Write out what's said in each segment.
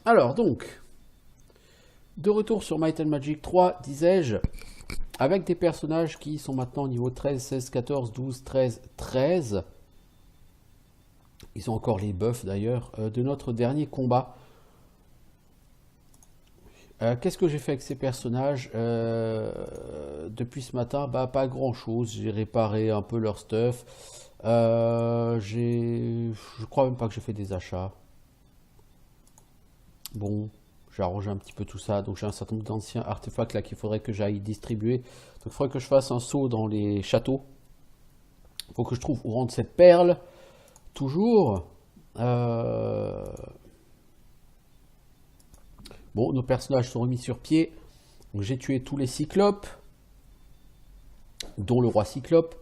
Alors donc, de retour sur Might and Magic 3, disais-je, avec des personnages qui sont maintenant au niveau 13, 16, 14, 12, 13, 13. Ils ont encore les buffs d'ailleurs de notre dernier combat. Qu'est-ce que j'ai fait avec ces personnages depuis ce matin? Bah, pas grand chose. J'ai réparé un peu leur stuff. Je crois même pas que j'ai fait des achats. Bon, j'ai arrangé un petit peu tout ça. Donc j'ai un certain nombre d'anciens artefacts là qu'il faudrait que j'aille distribuer. Donc il faudrait que je fasse un saut dans les châteaux. Il faut que je trouve où rendre cette perle. Toujours. Bon, nos personnages sont remis sur pied. J'ai tué tous les cyclopes, dont le roi cyclope.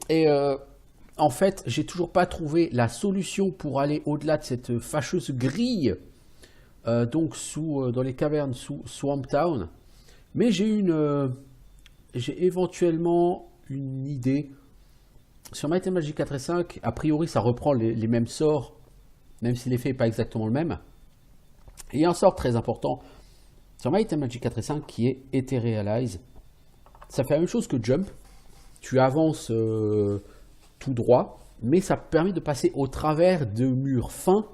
Et en fait, j'ai toujours pas trouvé la solution pour aller au-delà de cette fâcheuse grille, donc dans les cavernes sous Swamp Town. Mais j'ai éventuellement une idée. Sur Might and Magic 4 et 5, a priori, ça reprend les mêmes sorts, même si l'effet n'est pas exactement le même. Et il y a un sort très important sur Might and Magic 4 et 5 qui est Etherealize. Ça fait la même chose que Jump. Tu avances tout droit, mais ça permet de passer au travers de murs fins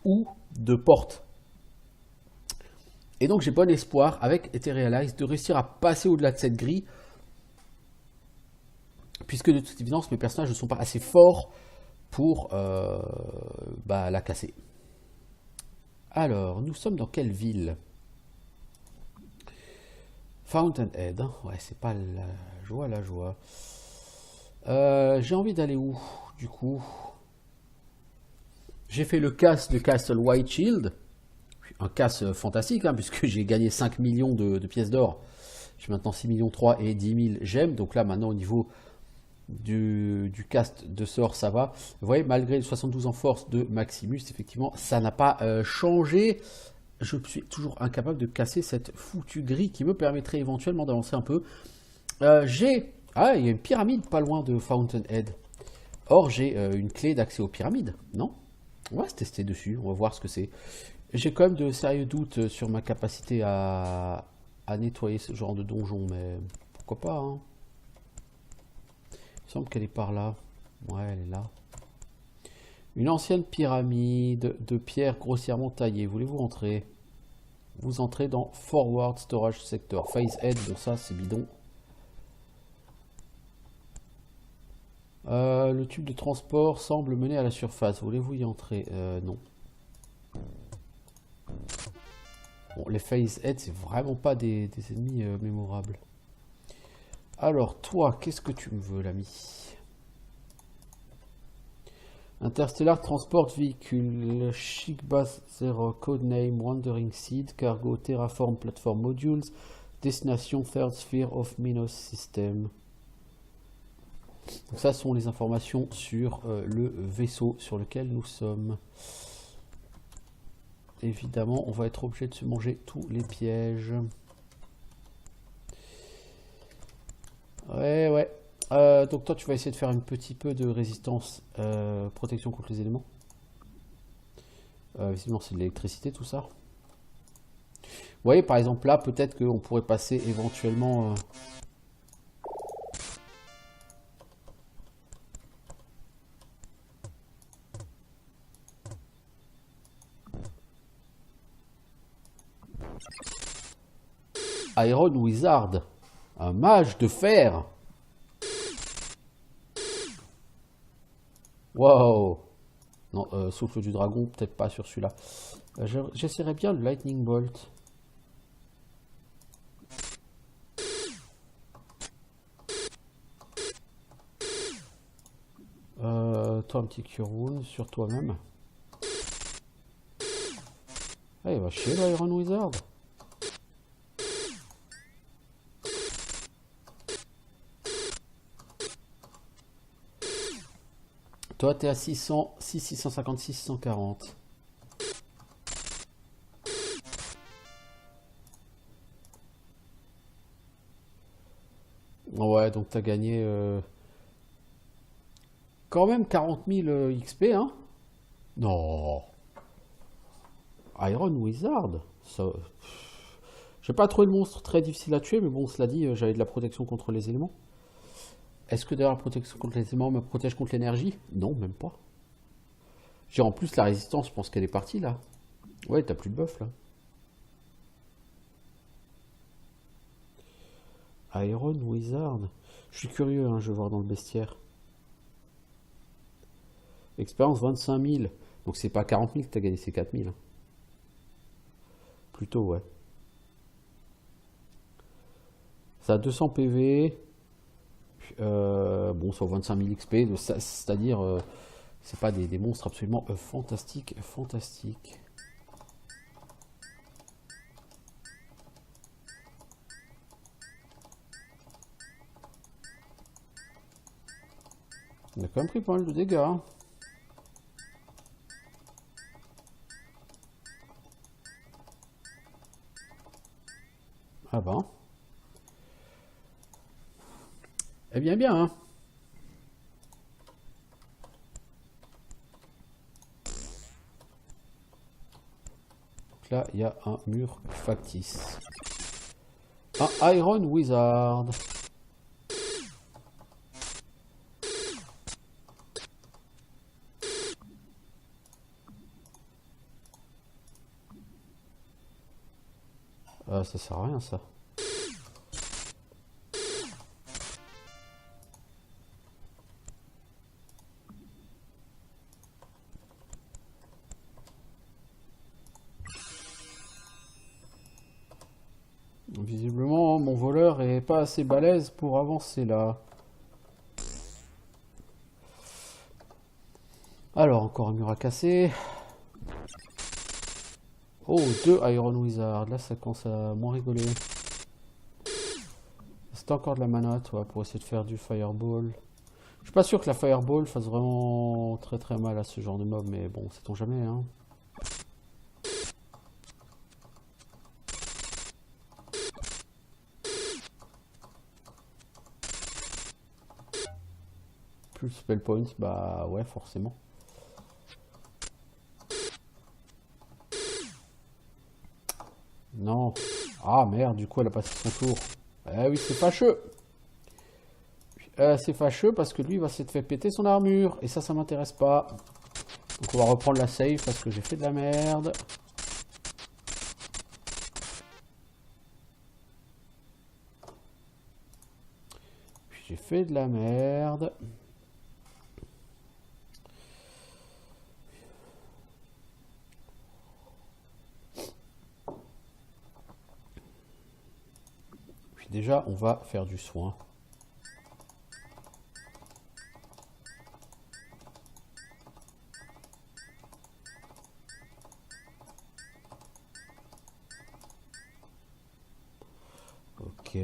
ou de portes. Et donc j'ai bon espoir avec Etherealize de réussir à passer au-delà de cette grille, puisque de toute évidence mes personnages ne sont pas assez forts pour la casser. Alors, nous sommes dans quelle ville? Fountainhead, hein, ouais, c'est pas la joie, la joie. J'ai envie d'aller où, du coup? J'ai fait le casse de Castle White Shield, un casse fantastique, hein, puisque j'ai gagné 5 millions de pièces d'or. J'ai maintenant 6 millions 3 et 10 000 gemmes, donc là maintenant au niveau du cast de sort ça va. Vous voyez, malgré le 72 en force de Maximus, effectivement, ça n'a pas changé. Je suis toujours incapable de casser cette foutue grille qui me permettrait éventuellement d'avancer un peu. Ah, il y a une pyramide pas loin de Fountainhead. Or, j'ai une clé d'accès aux pyramides, non? On va se tester dessus, on va voir ce que c'est. J'ai quand même de sérieux doutes sur ma capacité à nettoyer ce genre de donjon, mais pourquoi pas, hein. Il me semble qu'elle est par là. Ouais, elle est là. Une ancienne pyramide de pierre grossièrement taillée. Voulez-vous entrer? Vous entrez dans Forward Storage Sector. Phase Head, bon ça c'est bidon. Le tube de transport semble mener à la surface. Voulez-vous y entrer? Non. Bon, les Phase Head, c'est vraiment pas des ennemis mémorables. Alors, toi, qu'est-ce que tu me veux, l'ami? Interstellar Transport Vehicle, Chic Bass Zero, Codename, Wandering Seed, Cargo, Terraform Platform Modules, Destination Third Sphere of Minos System. Donc ça sont les informations sur le vaisseau sur lequel nous sommes. Évidemment, on va être obligé de se manger tous les pièges. Ouais. Donc toi, tu vas essayer de faire un petit peu de résistance, protection contre les éléments. Visiblement, c'est de l'électricité, tout ça. Vous voyez, par exemple, là, peut-être qu'on pourrait passer éventuellement... Iron Wizard, un mage de fer. Wow. Non, souffle du dragon, peut-être pas sur celui-là. J'essaierai bien le Lightning Bolt. Toi, un petit Cure Wound sur toi-même. Ah, il va chier l'Iron Wizard. Toi, t'es à 600, 656, 640. Ouais, donc t'as gagné quand même 40 000 XP, hein? Non. Iron Wizard. Ça... J'ai pas trouvé le monstre très difficile à tuer, mais bon, cela dit, j'avais de la protection contre les éléments. Est-ce que d'ailleurs la protection contre les éléments me protège contre l'énergie? Non, même pas. J'ai en plus la résistance, je pense qu'elle est partie là. Ouais, t'as plus de buff là. Iron Wizard. Je suis curieux, hein, je vais voir dans le bestiaire. Expérience 25 000. Donc c'est pas 40 000 que t'as gagné, c'est 4 000. Plutôt, ouais. Ça a 200 PV. Bon, ça a 25 000 XP. C'est-à-dire, c'est pas des monstres absolument fantastiques. Fantastiques. On a quand même pris pas mal de dégâts. Hein. Ah ben. Eh bien, bien. Hein. Donc là, il y a un mur factice. Un Iron Wizard. Ça sert à rien ça. Visiblement, mon voleur est pas assez balèze pour avancer là. Alors, encore un mur à casser. Oh, 2 Iron Wizard. Là, ça commence à moins rigoler. C'est encore de la mana, toi, pour essayer de faire du Fireball. Je suis pas sûr que la Fireball fasse vraiment très très mal à ce genre de mob, mais bon, sait-on jamais, hein. Plus spell points, bah ouais, forcément. Non. Ah merde, du coup elle a passé son tour. Eh oui, c'est fâcheux. C'est fâcheux parce que lui il va s'être fait péter son armure. Et ça m'intéresse pas. Donc on va reprendre la save parce que j'ai fait de la merde. Puis j'ai fait de la merde. Puis déjà on va faire du soin. Ok.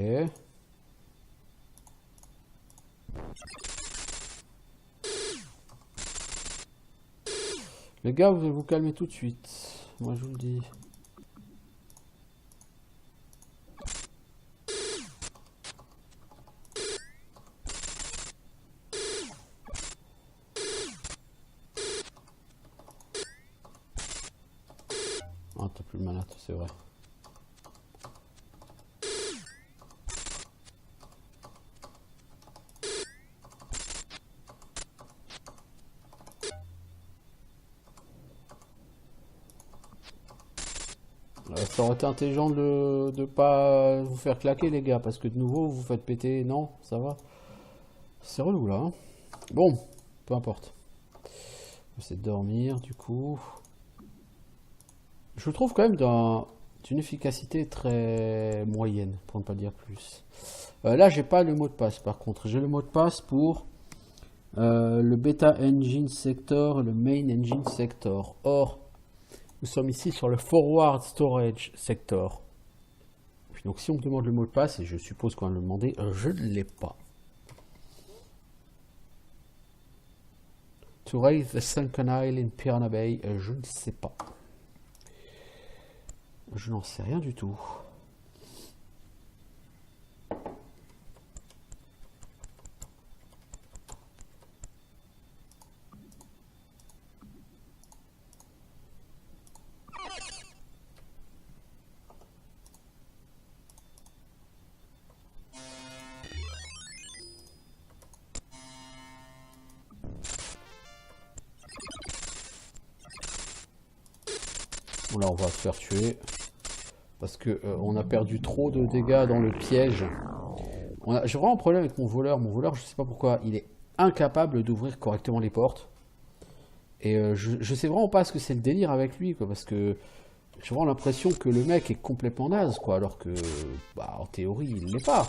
Les gars, vous allez vous calmer tout de suite. Moi, je vous le dis. Ah, t'as plus de mana, c'est vrai. Ça aurait été intelligent de pas vous faire claquer les gars, parce que de nouveau vous faites péter, non, ça va. C'est relou là. Hein. Bon, peu importe. On va essayer de dormir du coup. Je le trouve quand même d'une efficacité très moyenne, pour ne pas dire plus. Là j'ai pas le mot de passe par contre, j'ai le mot de passe pour le Beta Engine Sector et le Main Engine Sector. Or, nous sommes ici sur le Forward Storage Sector. Donc si on me demande le mot de passe, et je suppose qu'on va me le demander, je ne l'ai pas. To raise the Sunken Isle in Piranha Bay, je ne sais pas. Je n'en sais rien du tout. Bon, là, on va se faire tuer. Parce que on a perdu trop de dégâts dans le piège. J'ai vraiment un problème avec mon voleur. Mon voleur, je sais pas pourquoi, il est incapable d'ouvrir correctement les portes. Et je sais vraiment pas ce que c'est le délire avec lui, quoi, parce que j'ai vraiment l'impression que le mec est complètement naze, quoi, alors que, bah, en théorie, il l'est pas.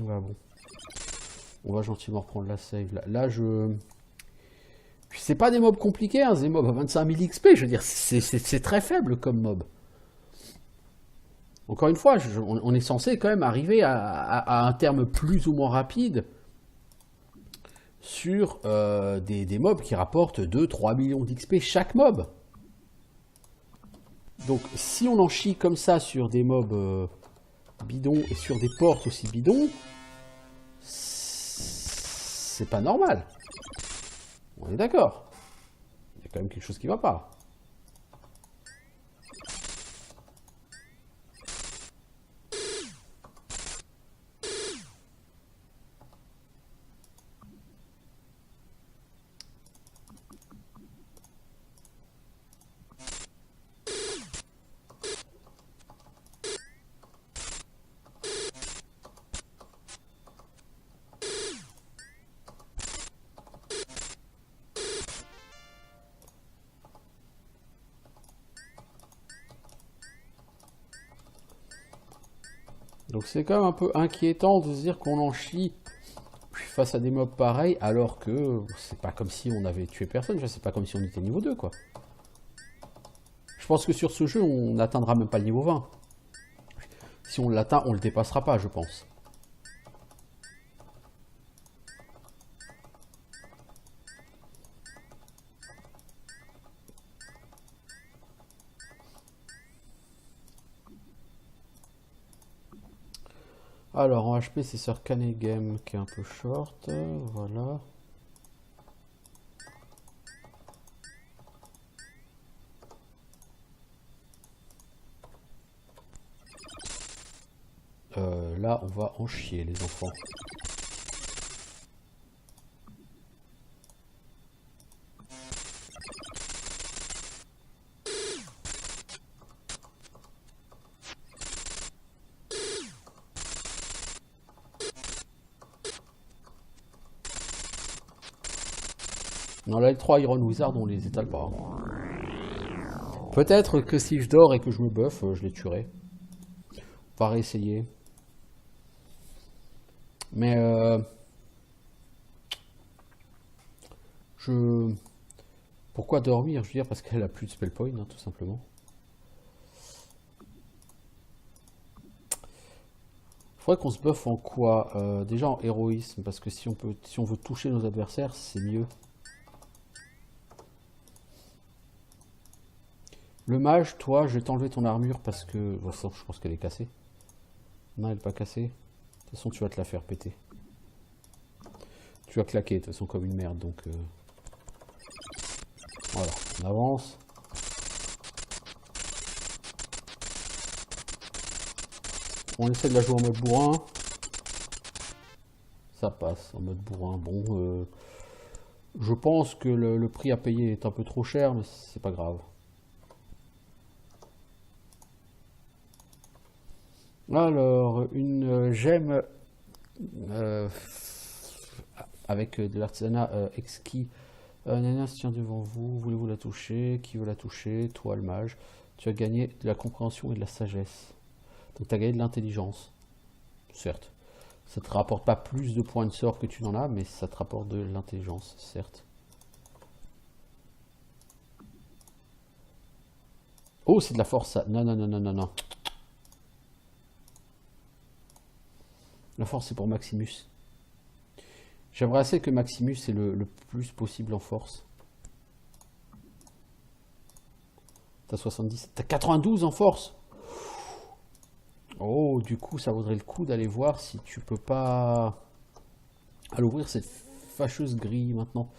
Ouais, bon. On va gentiment reprendre la save. Là je... C'est pas des mobs compliqués, hein, c'est des mobs à 25 000 XP, je veux dire, c'est très faible comme mob. Encore une fois, on est censé quand même arriver à un terme plus ou moins rapide sur des mobs qui rapportent 2-3 millions d'XP chaque mob. Donc si on en chie comme ça sur des mobs bidons et sur des portes aussi bidons, c'est pas normal. On est d'accord. Il y a quand même quelque chose qui va pas. Donc c'est quand même un peu inquiétant de se dire qu'on en chie face à des mobs pareils, alors que c'est pas comme si on avait tué personne, c'est pas comme si on était niveau 2, quoi. Je pense que sur ce jeu, on n'atteindra même pas le niveau 20. Si on l'atteint, on le dépassera pas, je pense. Alors, en HP, c'est sur Canegame qui est un peu short. Voilà. Là, on va en chier, les enfants. Non, là, les 3 Iron Wizard, on les étale pas. Peut-être que si je dors et que je me buff, je les tuerai. On va réessayer. Mais pourquoi dormir? Je veux dire, parce qu'elle a plus de spell point, hein, tout simplement. Faudrait qu'on se buffe en quoi? Déjà en héroïsme, parce que si on veut toucher nos adversaires, c'est mieux. Le mage, toi, je vais t'enlever ton armure parce que... Bon, ça, je pense qu'elle est cassée. Non, elle n'est pas cassée. De toute façon, tu vas te la faire péter. Tu vas claquer, de toute façon, comme une merde, donc... Voilà, on avance. On essaie de la jouer en mode bourrin. Ça passe en mode bourrin. Bon, je pense que le prix à payer est un peu trop cher, mais c'est pas grave. Alors, une gemme avec de l'artisanat exquis. Nana se tient devant vous. Voulez-vous la toucher? Qui veut la toucher? Toi, le mage. Tu as gagné de la compréhension et de la sagesse. Donc, tu as gagné de l'intelligence. Certes. Ça te rapporte pas plus de points de sort que tu n'en as, mais ça te rapporte de l'intelligence, certes. Oh, c'est de la force, ça. Non, non, non, non, non, non. La force, c'est pour Maximus. J'aimerais assez que Maximus ait le plus possible en force. T'as 70. T'as 92 en force. Oh, du coup, ça vaudrait le coup d'aller voir si tu peux pas... aller ouvrir cette fâcheuse grille maintenant.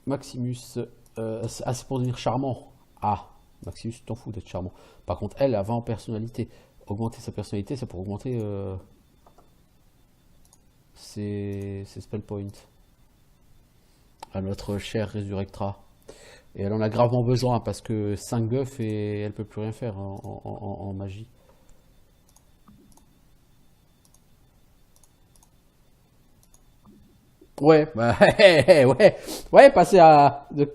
Maximus. Ah, c'est pour devenir charmant. Ah, Maximus, tu t'en fous d'être charmant. Par contre, elle va en personnalité. Augmenter sa personnalité, c'est pour augmenter ses spell points. À notre chère Résurrectra. Et elle en a gravement besoin parce que 5 buffs et elle peut plus rien faire en magie. Ouais, bah, ouais, passer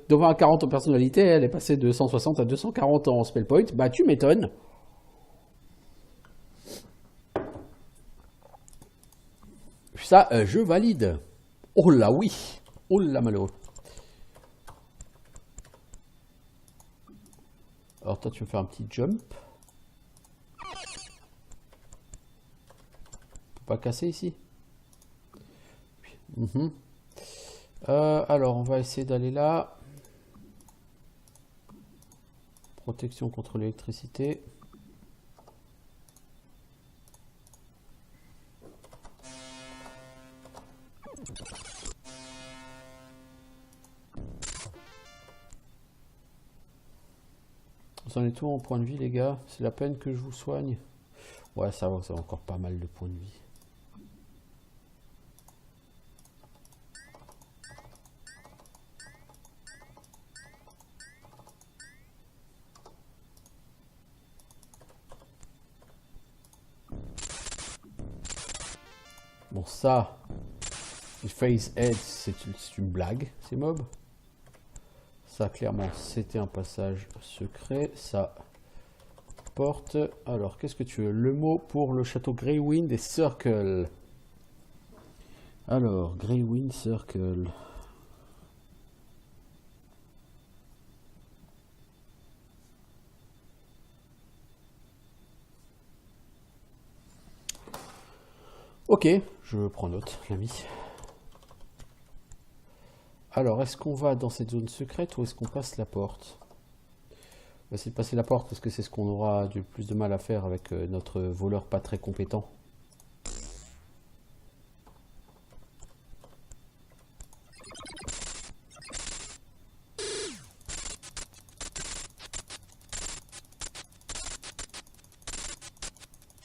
devant à 40 en personnalité, elle est passée de 160 à 240 en spell point. Bah, tu m'étonnes. Ça, je valide. Oh là, oui. Oh là, malheureux. Alors, toi, tu veux faire un petit jump. On peut pas casser ici. Alors, on va essayer d'aller là. Protection contre l'électricité. Vous en êtes tout en point de vie, les gars? C'est la peine que je vous soigne? Ouais, ça va, c'est encore pas mal de points de vie. Bon, ça, le phase head, c'est une blague, ces mobs. Ça, clairement, c'était un passage secret. Ça porte. Alors, qu'est-ce que tu veux? Le mot pour le château Greywind et Circle. Alors, Greywind Circle. Ok, je prends note, l'ami. Alors, est-ce qu'on va dans cette zone secrète ou est-ce qu'on passe la porte? On va essayer de passer la porte parce que c'est ce qu'on aura du plus de mal à faire avec notre voleur pas très compétent.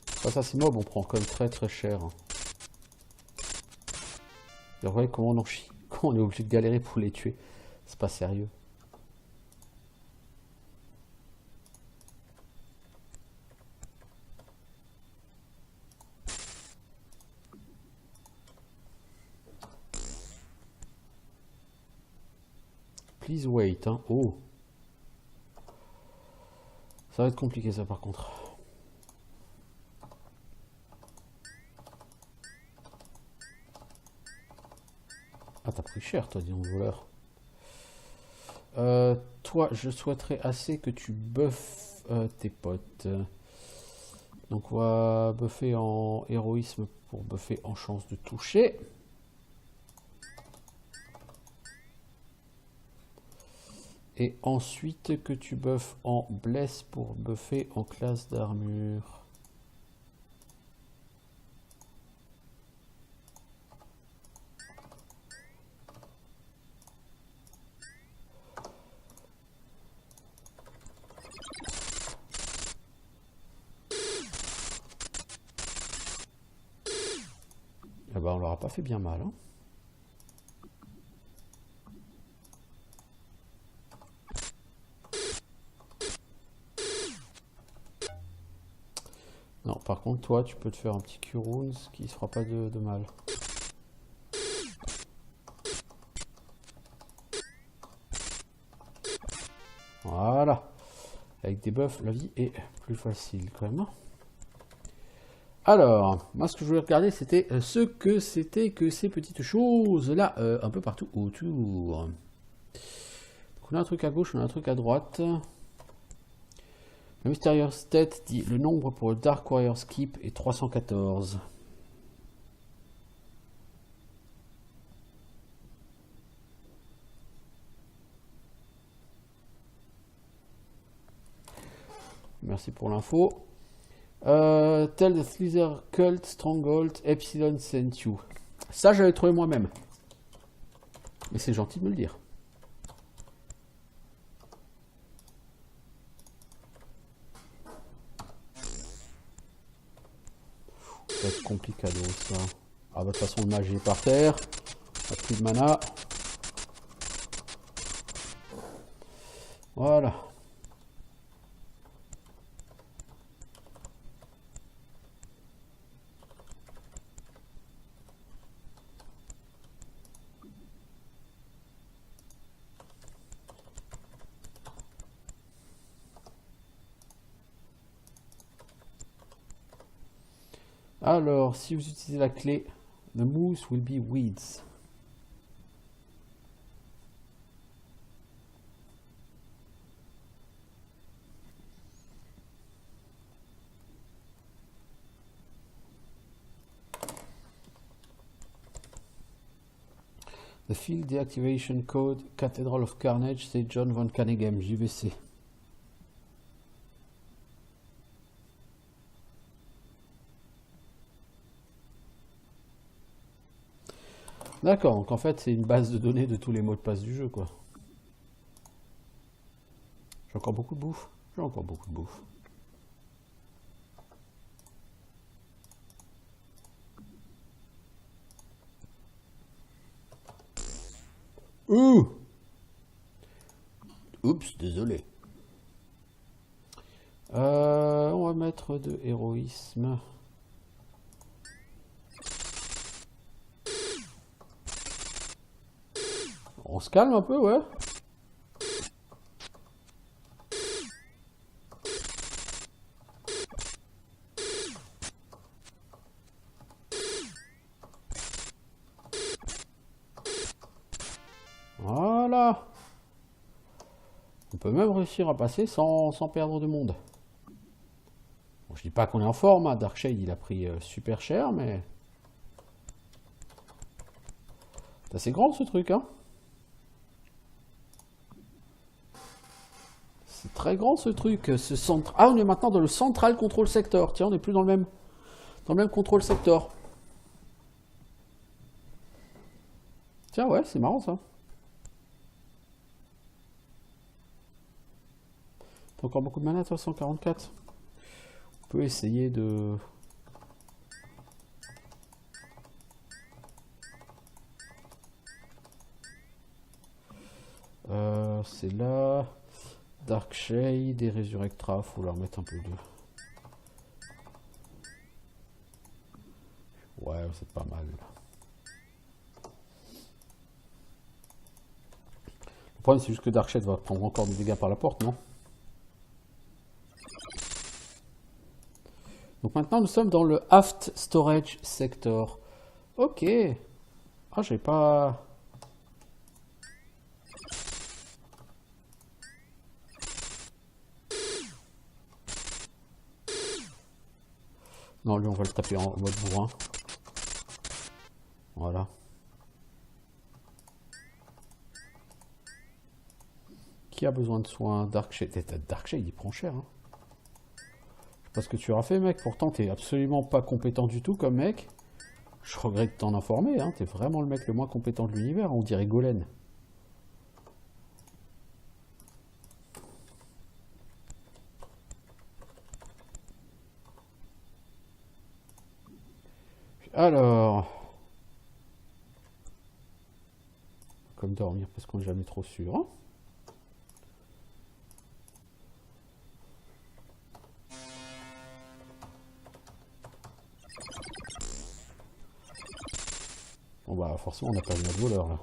Face à ces mobs, on prend quand même très très cher. Et vous voyez comment on en chie, comment on est obligé de galérer pour les tuer. C'est pas sérieux. Please wait, hein. Oh. Ça va être compliqué ça par contre. Ah, t'as pris cher toi, dis donc, voleur. Toi, je souhaiterais assez que tu buffes tes potes. Donc on va buffer en héroïsme pour buffer en chance de toucher. Et ensuite que tu buffes en bless pour buffer en classe d'armure. Eh ben, on leur a pas fait bien mal, hein. Non, par contre, toi, tu peux te faire un petit Q-Runes qui ne se fera pas de mal. Voilà. Avec des buffs, la vie est plus facile quand même. Alors, moi ce que je voulais regarder, c'était ce que c'était que ces petites choses-là, un peu partout autour. Donc, on a un truc à gauche, on a un truc à droite. Le Mysterious Tête dit le nombre pour le Dark Warrior's Keep est 314. Merci pour l'info. Tell the Slither Cult Stronghold Epsilon sent you. Ça, j'avais trouvé moi-même. Mais c'est gentil de me le dire. va être complicado ça. Ah bah de toute façon le mage est par terre. A plus de mana. Voilà. Alors, si vous utilisez la clé, the moose will be weeds. The Field Deactivation Code, Cathedral of Carnage, c'est John Von Caneghem, JVC. D'accord, donc en fait c'est une base de données de tous les mots de passe du jeu quoi. J'ai encore beaucoup de bouffe. J'ai encore beaucoup de bouffe. Ouh! Oups, désolé. On va mettre de héroïsme. On se calme un peu, ouais. Voilà. On peut même réussir à passer sans perdre de monde. Bon, je dis pas qu'on est en forme, hein. Darkshade il a pris super cher, mais... C'est assez grand ce truc, hein. C'est très grand ce truc, ce centre. Ah, on est maintenant dans le Central Control Sector. Tiens, on n'est plus dans le même control sector. Tiens, ouais, c'est marrant ça. T'as encore beaucoup de mana, toi, 144. On peut essayer de... c'est là... Darkshade et Resurrectra, faut leur mettre un peu de... Ouais, c'est pas mal. Le problème, c'est juste que Darkshade va prendre encore des dégâts par la porte, non? Donc maintenant, nous sommes dans le Aft Storage Sector. Ok. Ah, j'ai pas... Non, lui, on va le taper en mode bourrin. Voilà. Qui a besoin de soins? Darkshade. Darkshade, il prend cher. Hein. Je sais pas ce que tu auras fait, mec. Pourtant, t'es absolument pas compétent du tout comme mec. Je regrette de t'en informer. Hein. T'es vraiment le mec le moins compétent de l'univers. On dirait Golem. Alors... Comme dormir parce qu'on n'est jamais trop sûr. Hein. Bon bah forcément on n'a pas eu notre voleur là.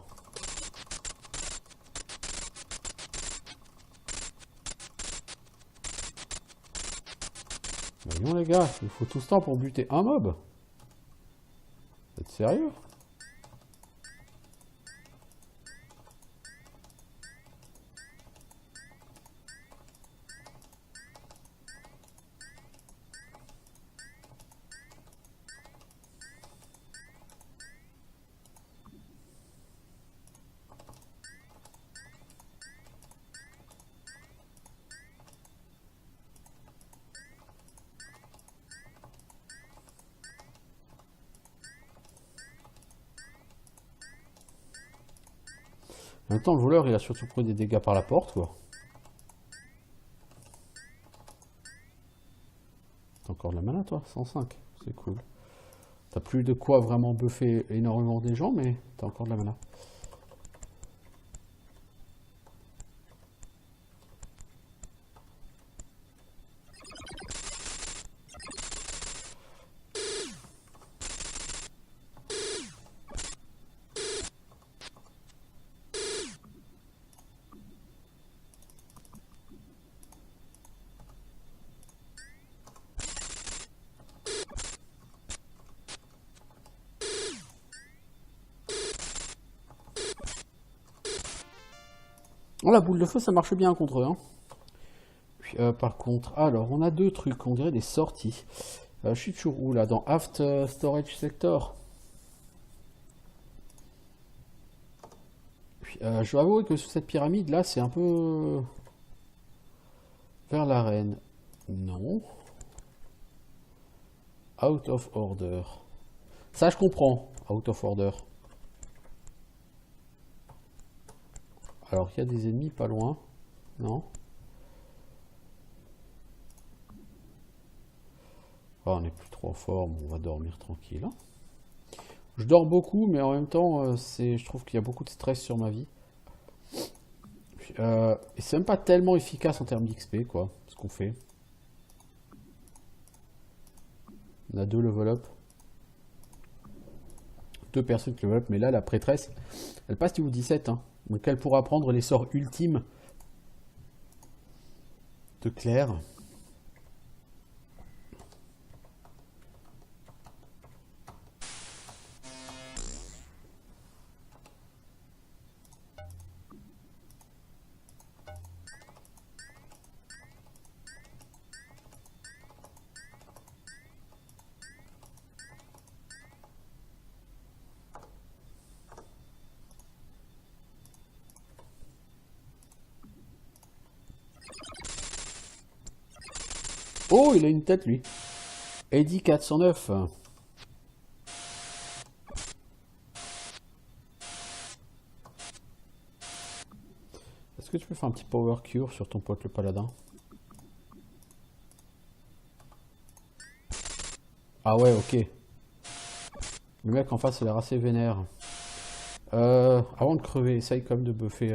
Voyons les gars, il faut tout ce temps pour buter un mob. Vous êtes sérieux? En même temps, le voleur, il a surtout pris des dégâts par la porte, quoi. T'as encore de la mana, toi? 105, c'est cool. T'as plus de quoi vraiment buffer énormément des gens, mais t'as encore de la mana. Oh, la boule de feu, ça marche bien contre eux. Hein. Puis, par contre, alors, on a deux trucs, on dirait des sorties. Je suis toujours où là? Dans Aft Storage Sector. Puis, je dois avouer que sur cette pyramide là, c'est un peu vers l'arène. Non. Out of order. Ça, je comprends. Out of order. Alors, il y a des ennemis pas loin. Non. Ah, on n'est plus trop en forme. On va dormir tranquille. Hein. Je dors beaucoup, mais en même temps, je trouve qu'il y a beaucoup de stress sur ma vie. Et c'est même pas tellement efficace en termes d'XP, quoi, ce qu'on fait. On a 2 level up. 2 personnes qui level up, mais là, la prêtresse, elle passe niveau 17, hein. Donc elle pourra prendre les sorts ultimes de Claire. Oh, il a une tête, lui. Eddie 409. Est-ce que tu peux faire un petit power cure sur ton pote le paladin? Ah ouais, ok. Le mec en face, il a l'air assez vénère. Avant de crever, essaye quand même de buffer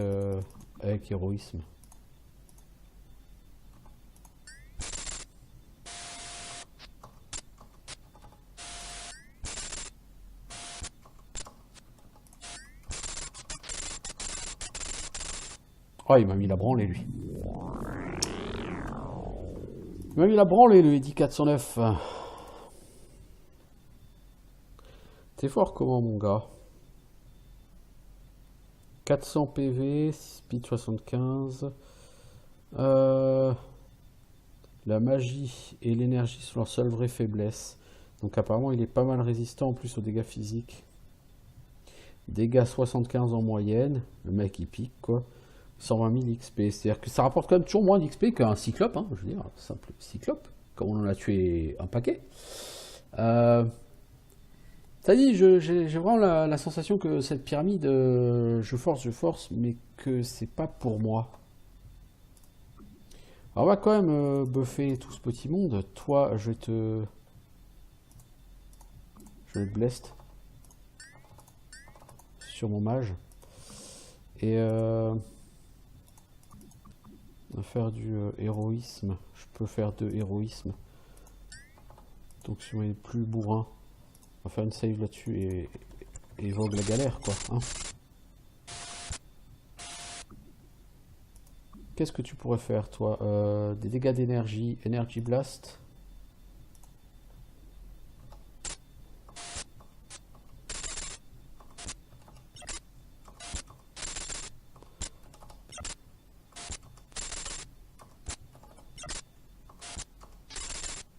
avec héroïsme. Oh, il m'a mis la branlée, lui. Il m'a mis la branlée, le Eddie 409. T'es fort comment, mon gars? 400 PV, speed 75. La magie et l'énergie sont leur seule vraie faiblesse. Donc apparemment il est pas mal résistant en plus aux dégâts physiques. Dégâts 75 en moyenne. Le mec il pique quoi. 120 000 XP. C'est-à-dire que ça rapporte quand même toujours moins d'XP qu'un cyclope. Hein, je veux dire, simple cyclope. Comme on en a tué un paquet. Ça dit, j'ai vraiment la sensation que cette pyramide, je force, mais que c'est pas pour moi. Alors on va quand même buffer tout ce petit monde. Toi, je vais te blast sur mon mage. Et on va faire du héroïsme. Je peux faire de héroïsme. Donc si on est plus bourrin, on va faire une save là-dessus et vogue la galère quoi. Hein. Qu'est-ce que tu pourrais faire toi? Des dégâts d'énergie, Energy Blast.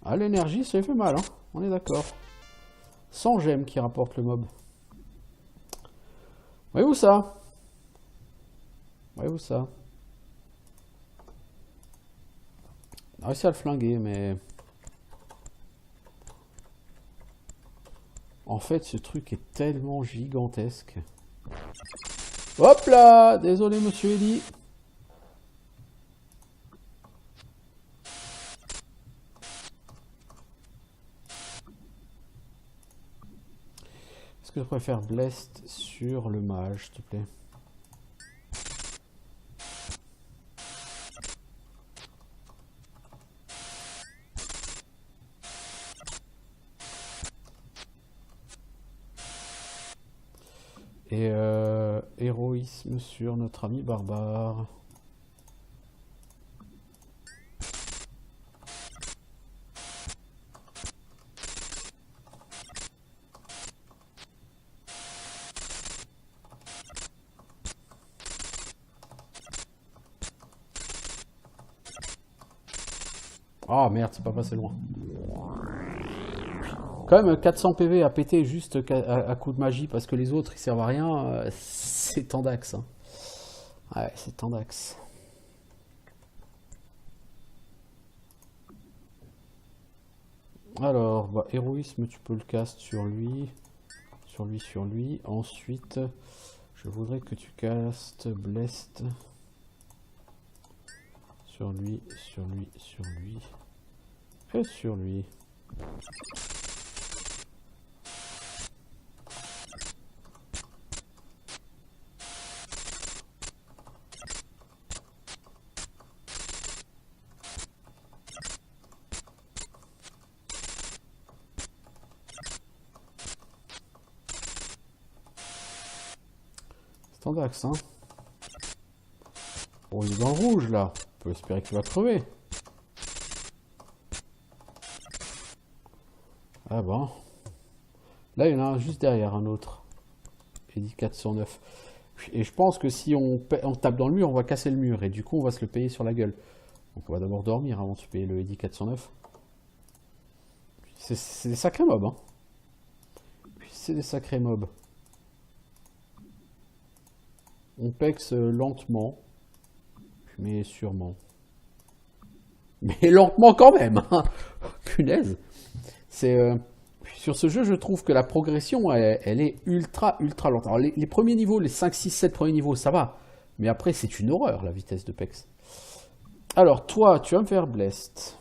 Ah, l'énergie, ça lui fait mal, hein. On est d'accord. 100 gemmes qui rapporte le mob. Voyez-vous ça? Voyez-vous ça? On a réussi à le flinguer, mais... En fait, ce truc est tellement gigantesque. Hop là! Désolé, monsieur Eddy. que je préfère Blessed sur le mage, s'il te plaît? Et héroïsme sur notre ami barbare. Ah merde, c'est pas passé loin. Quand même 400 PV à péter juste à coup de magie parce que les autres ils servent à rien, c'est Tendax. Hein. Ouais, c'est Tendax. Alors, bah, héroïsme, tu peux le cast sur lui. Sur lui, sur lui. Ensuite, je voudrais que tu castes Blessed. Sur lui, sur lui, sur lui. Et sur lui. Tendax, hein. Bon, il est dans le rouge, là. On peut espérer qu'il va crever. Ah bon. Là, il y en a un juste derrière, un autre. Eddy 409. Et je pense que si on tape dans le mur, on va casser le mur. Et du coup, on va se le payer sur la gueule. Donc on va d'abord dormir avant de se payer le Eddy 409. C'est des sacrés mobs, hein. C'est des sacrés mobs. On pexe lentement. Mais sûrement. Mais lentement quand même, hein. Punaise. C'est... sur ce jeu, je trouve que la progression, elle est ultra lente. Alors, les premiers niveaux, les 5, 6, 7 premiers niveaux, ça va. Mais après, c'est une horreur, la vitesse de PEX. Alors, toi, tu vas me faire Blessed.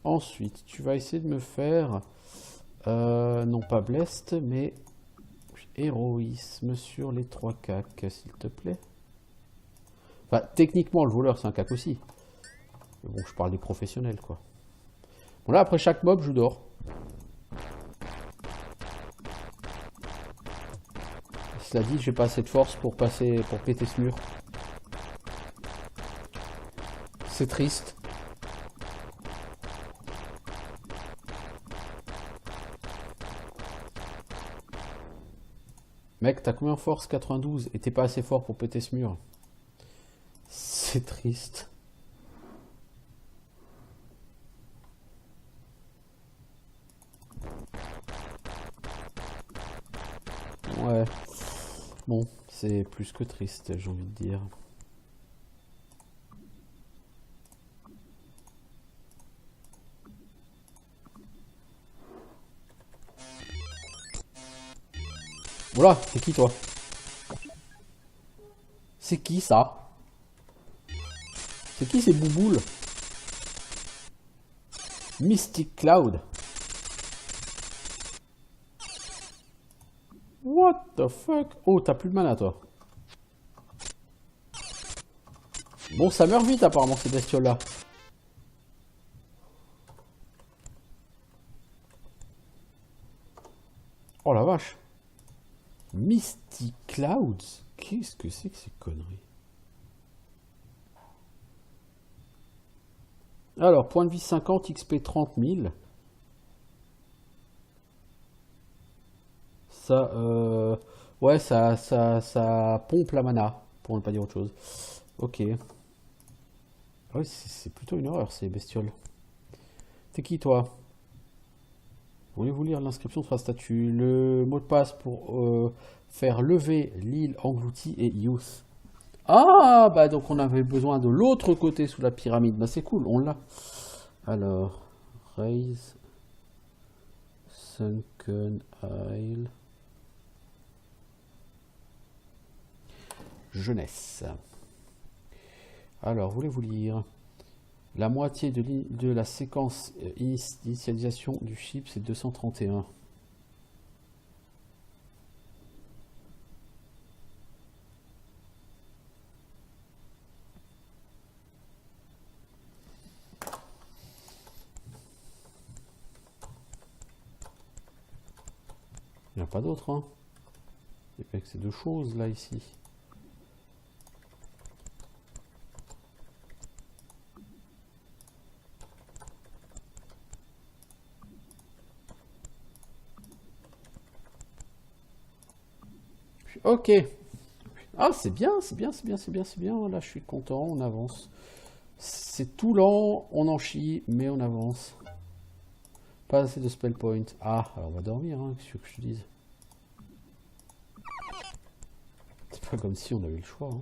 Ensuite, tu vas essayer de me faire... non pas Blessed, mais... héroïsme sur les 3 cacs, s'il te plaît. Enfin, techniquement, le voleur, c'est un cac aussi. Mais bon, je parle des professionnels, quoi. Bon, là, après chaque mob, je dors. Cela dit, j'ai pas assez de force pour péter ce mur. C'est triste. Mec, t'as combien de force? 92. Et t'es pas assez fort pour péter ce mur. C'est triste. Ouais. Bon, c'est plus que triste, j'ai envie de dire. Voilà, c'est qui toi? C'est qui ça? C'est qui ces bouboules? Mystic Cloud. What the fuck? Oh, t'as plus de mana toi. Bon, ça meurt vite apparemment ces bestioles là. Oh la vache. Mystic Clouds? Qu'est-ce que c'est que ces conneries? Alors, point de vie 50, XP 30 000. Ça, ouais, ça pompe la mana, pour ne pas dire autre chose. Ok. Ouais, c'est plutôt une horreur, ces bestioles. T'es qui, toi? Voulez-vous lire l'inscription sur la statue? Le mot de passe pour faire lever l'île engloutie et Youth. Ah, bah donc on avait besoin de l'autre côté sous la pyramide. Bah c'est cool, on l'a. Alors, Raise, Sunken Isle, jeunesse. Alors, voulez-vous lire? La moitié de la séquence d'initialisation du chip, c'est 231. Il n'y en a pas d'autre, hein. Il n'y a pas que ces deux choses là ici. Ok. Ah, c'est bien, c'est bien, c'est bien, c'est bien, c'est bien. Là, je suis content, on avance. C'est tout lent, on en chie, mais on avance. Pas assez de spell point. Ah, alors on va dormir, hein, qu'est-ce que je te dise. C'est pas comme si on avait le choix. Hein.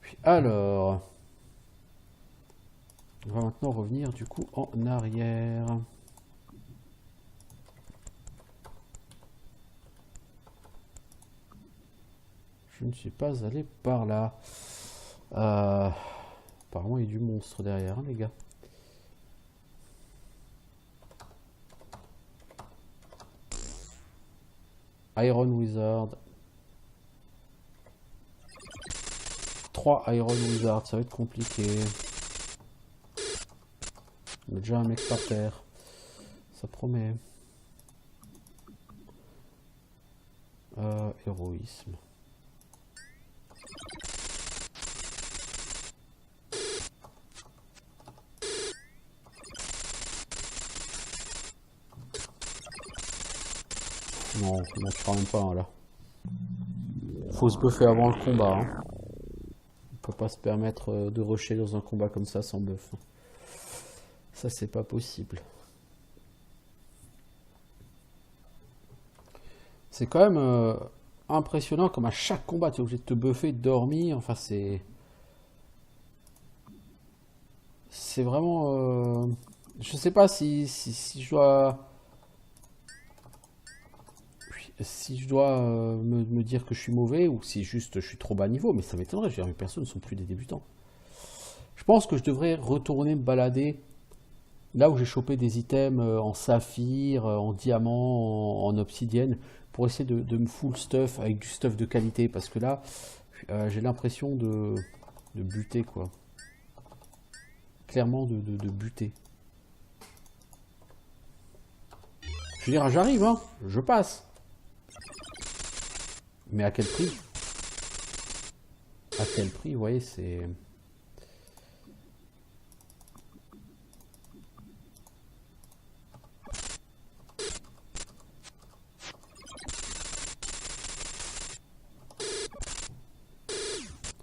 Puis alors, on va maintenant revenir du coup en arrière. Je ne suis pas allé par là. Apparemment, il y a du monstre derrière, hein, les gars. Iron Wizard. 3 Iron Wizard, ça va être compliqué. On a déjà un mec par terre. Ça promet. Héroïsme. Non, on n'en fera même pas un là. Faut se buffer avant le combat. Hein. On peut pas se permettre de rusher dans un combat comme ça sans buff. Ça, c'est pas possible. C'est quand même impressionnant comme à chaque combat, tu es obligé de te buffer, de dormir. Enfin, c'est. C'est vraiment. Je sais pas si je dois. Si je dois me dire que je suis mauvais ou si juste je suis trop bas niveau, mais ça m'étonnerait, je veux dire, mes persos ne sont plus des débutants. Je pense que je devrais retourner me balader là où j'ai chopé des items en saphir, en diamant, en obsidienne, pour essayer de me full stuff avec du stuff de qualité, parce que là, j'ai l'impression de buter, quoi. Clairement de buter. Je veux dire, j'arrive, hein, je passe. Mais à quel prix? À quel prix, vous voyez, c'est...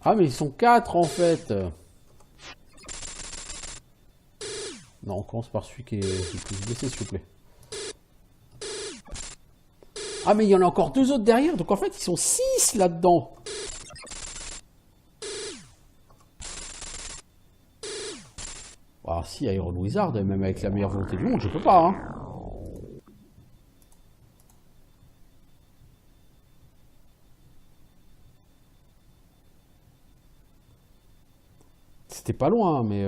Ah, mais ils sont 4 en fait. Non, on commence par celui qui est le plus blessé, s'il vous plaît. Ah, mais il y en a encore 2 autres derrière, donc en fait, ils sont 6 là-dedans. Ah, si, Iron Wizard, même avec la meilleure volonté du monde, je peux pas, hein. C'était pas loin, mais...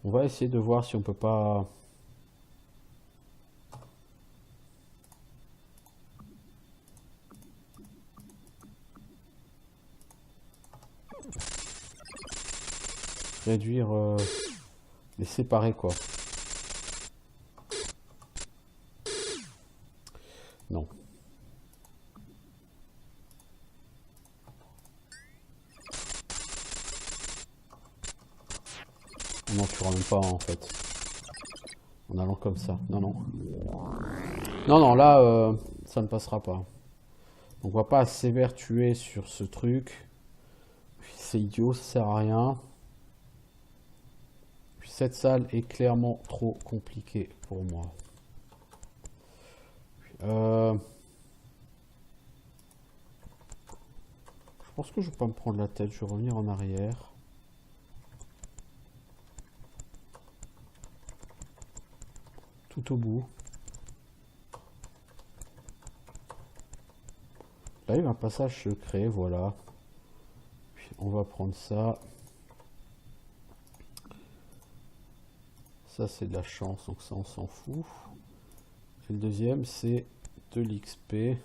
on va essayer de voir si on peut pas... réduire... les séparer, quoi. Non. On n'en tuera même pas, en fait. En allant comme ça. Non, non. Non, non, là, ça ne passera pas. Donc, on va pas s'évertuer sur ce truc. C'est idiot, ça sert à rien. Puis cette salle est clairement trop compliquée pour moi. Je pense que je vais pas me prendre la tête, je vais revenir en arrière. Tout au bout. Ah oui, un passage secret, voilà. Puis on va prendre ça. Ça, c'est de la chance, donc ça, on s'en fout. Et le deuxième, c'est de l'XP.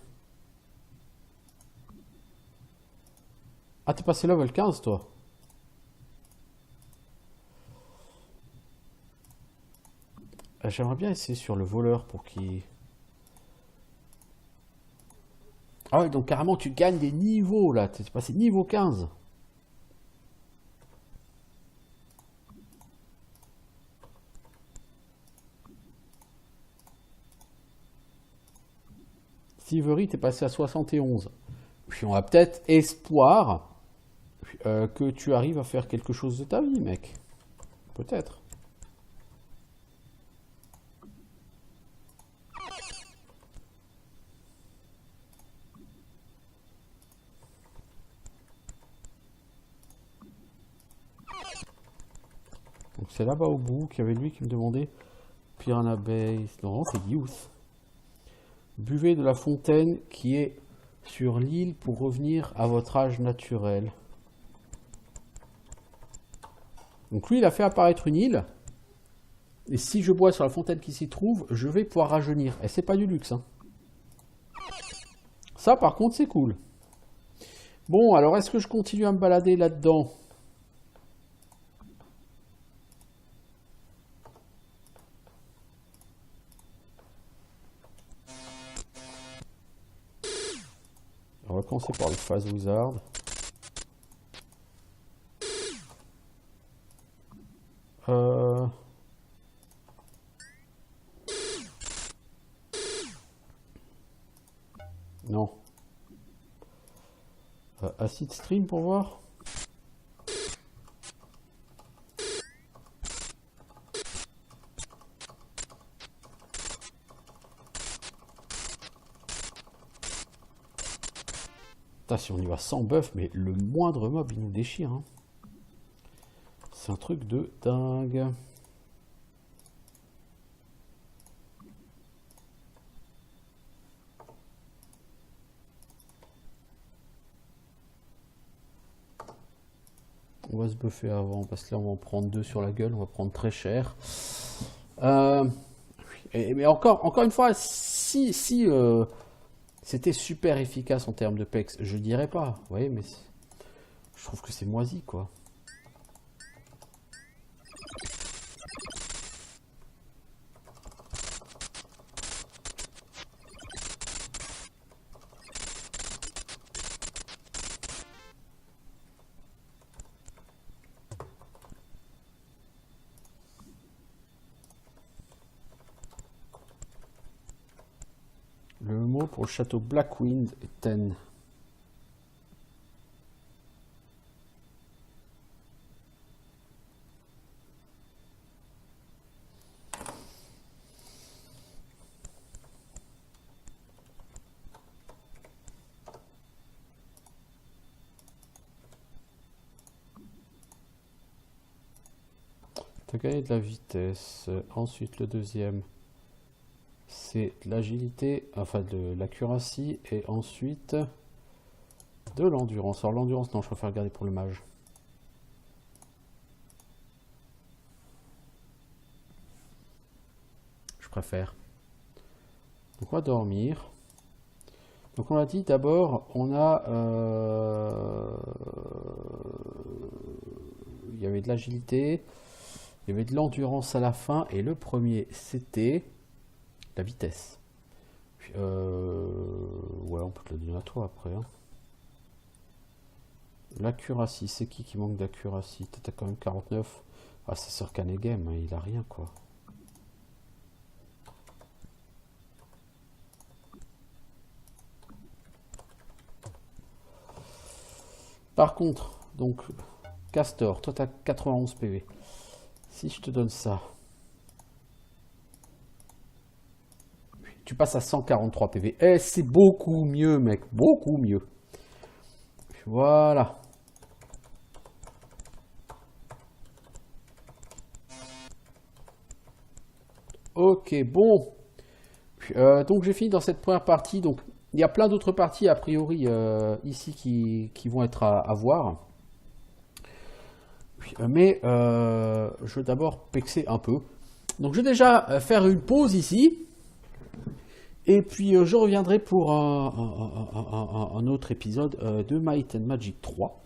Ah, t'es passé level 15, toi? J'aimerais bien essayer sur le voleur pour qu'il... Ah ouais, donc carrément, tu gagnes des niveaux, là. T'es passé niveau 15. Thievery, t'es passé à 71. Puis on a peut-être espoir que tu arrives à faire quelque chose de ta vie, mec. Peut-être. Donc c'est là-bas au bout qu'il y avait lui qui me demandait Piranha Base. Non, c'est Youth. Buvez de la fontaine qui est sur l'île pour revenir à votre âge naturel. Donc lui, il a fait apparaître une île. Et si je bois sur la fontaine qui s'y trouve, je vais pouvoir rajeunir. Et c'est pas du luxe, hein. Ça, par contre, c'est cool. Bon, alors est-ce que je continue à me balader là-dedans? On va commencer par le Phase Wizard. Non. Acid Stream pour voir. Putain, si on y va sans buff, mais le moindre mob il nous déchire, hein. C'est un truc de dingue. On va se buffer avant, parce que là on va en prendre deux sur la gueule, on va prendre très cher. Mais encore une fois, si c'était super efficace en termes de pex, je dirais pas. Vous voyez, mais je trouve que c'est moisi, quoi. Le mot pour le château Blackwind est ten. T'as gagné de la vitesse. Ensuite, le deuxième, c'est de l'agilité, enfin de l'accuracy, et ensuite de l'endurance. Alors l'endurance, non, je préfère regarder pour le mage. Je préfère. Donc on va dormir. Donc on a dit d'abord, on a... il y avait de l'agilité, il y avait de l'endurance à la fin, et le premier, c'était la vitesse. Puis, ouais, on peut te le donner à toi après, hein. L'accuracy, c'est qui manque d'accuracy? T'as quand même 49. Ah, c'est sur Canegame, hein, il a rien, quoi. Par contre, donc, Castor, toi t'as 91 PV. Si je te donne ça, tu passes à 143 PV. Eh, c'est beaucoup mieux, mec, beaucoup mieux. Voilà. Ok, bon. Donc j'ai fini dans cette première partie. Donc Il y a plein d'autres parties, a priori, ici qui vont être à voir. Mais je vais d'abord pexer un peu. Donc je vais déjà faire une pause ici. Et puis je reviendrai pour un autre épisode de Might and Magic 3.